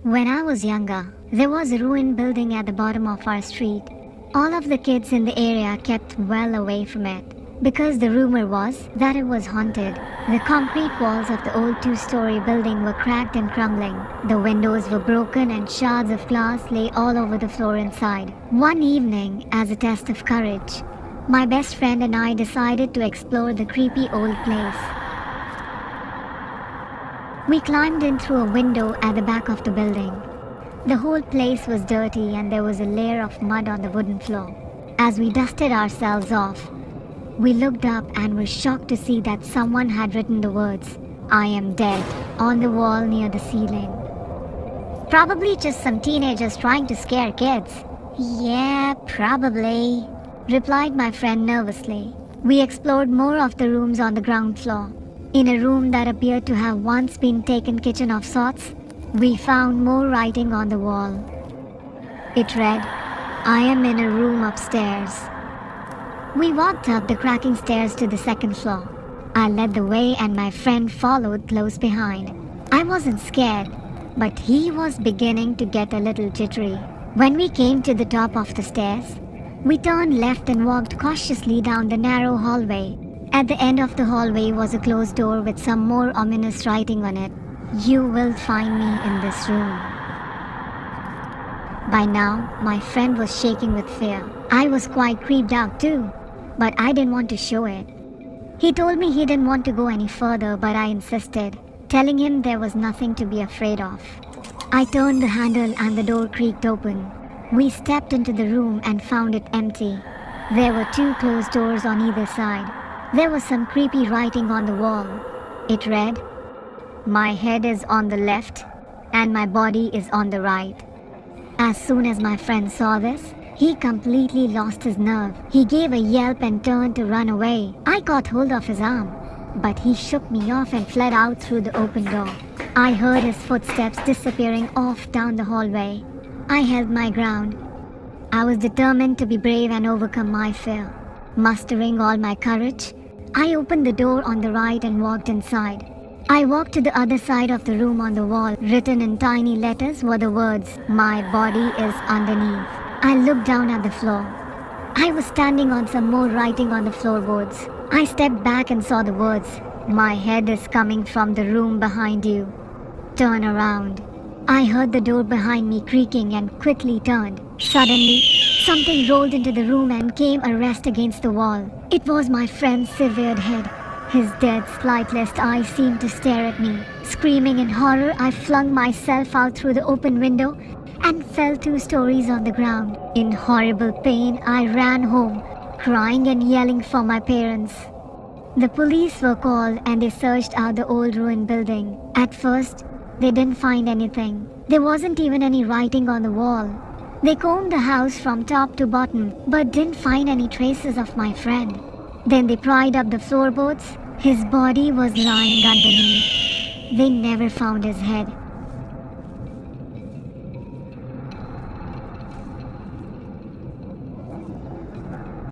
When I was younger, there was a ruined building at the bottom of our street. All of the kids in the area kept well away from it because the rumor was that it was haunted. The concrete walls of the old two-story building were cracked and crumbling. The windows were broken and shards of glass lay all over the floor inside. One evening, as a test of courage, my best friend and I decided to explore the creepy old place. We climbed in through a window at the back of the building. The whole place was dirty and there was a layer of mud on the wooden floor. As we dusted ourselves off, we looked up and were shocked to see that someone had written the words, "I am dead," on the wall near the ceiling. Probably just some teenagers trying to scare kids. Yeah, probably, replied my friend nervously. We explored more of the rooms on the ground floor. In a room that appeared to have once been taken kitchen of sorts, we found more writing on the wall. It read, "I am in a room upstairs." We walked up the cracking stairs to the second floor. I led the way and my friend followed close behind. I wasn't scared, but he was beginning to get a little jittery. When we came to the top of the stairs, we turned left and walked cautiously down the narrow hallway. At the end of the hallway was a closed door with some more ominous writing on it. "You will find me in this room." By now, my friend was shaking with fear. I was quite creeped out too, but I didn't want to show it. He told me he didn't want to go any further, but I insisted, telling him there was nothing to be afraid of. I turned the handle and the door creaked open. We stepped into the room and found it empty. There were two closed doors on either side. There was some creepy writing on the wall. It read, "My head is on the left and my body is on the right." As soon as my friend saw this, he completely lost his nerve. He gave a yelp and turned to run away. I got hold of his arm, but he shook me off and fled out through the open door. I heard his footsteps disappearing off down the hallway. I held my ground. I was determined to be brave and overcome my fear. Mustering all my courage, I opened the door on the right and walked inside. I walked to the other side of the room. On the wall, written in tiny letters, were the words, "My body is underneath." I looked down at the floor. I was standing on some more writing on the floorboards. I stepped back and saw the words, "My head is coming from the room behind you. Turn around." I heard the door behind me creaking and quickly turned. Suddenly, something rolled into the room and came a rest against the wall. It was my friend's severed head. His dead, sightless eyes seemed to stare at me. Screaming in horror, I flung myself out through the open window and fell 2 stories on the ground. In horrible pain, I ran home, crying and yelling for my parents. The police were called and they searched out the old ruined building. At first, they didn't find anything. There wasn't even any writing on the wall. They combed the house from top to bottom, but didn't find any traces of my friend. Then they pried up the floorboards. His body was lying underneath. They never found his head.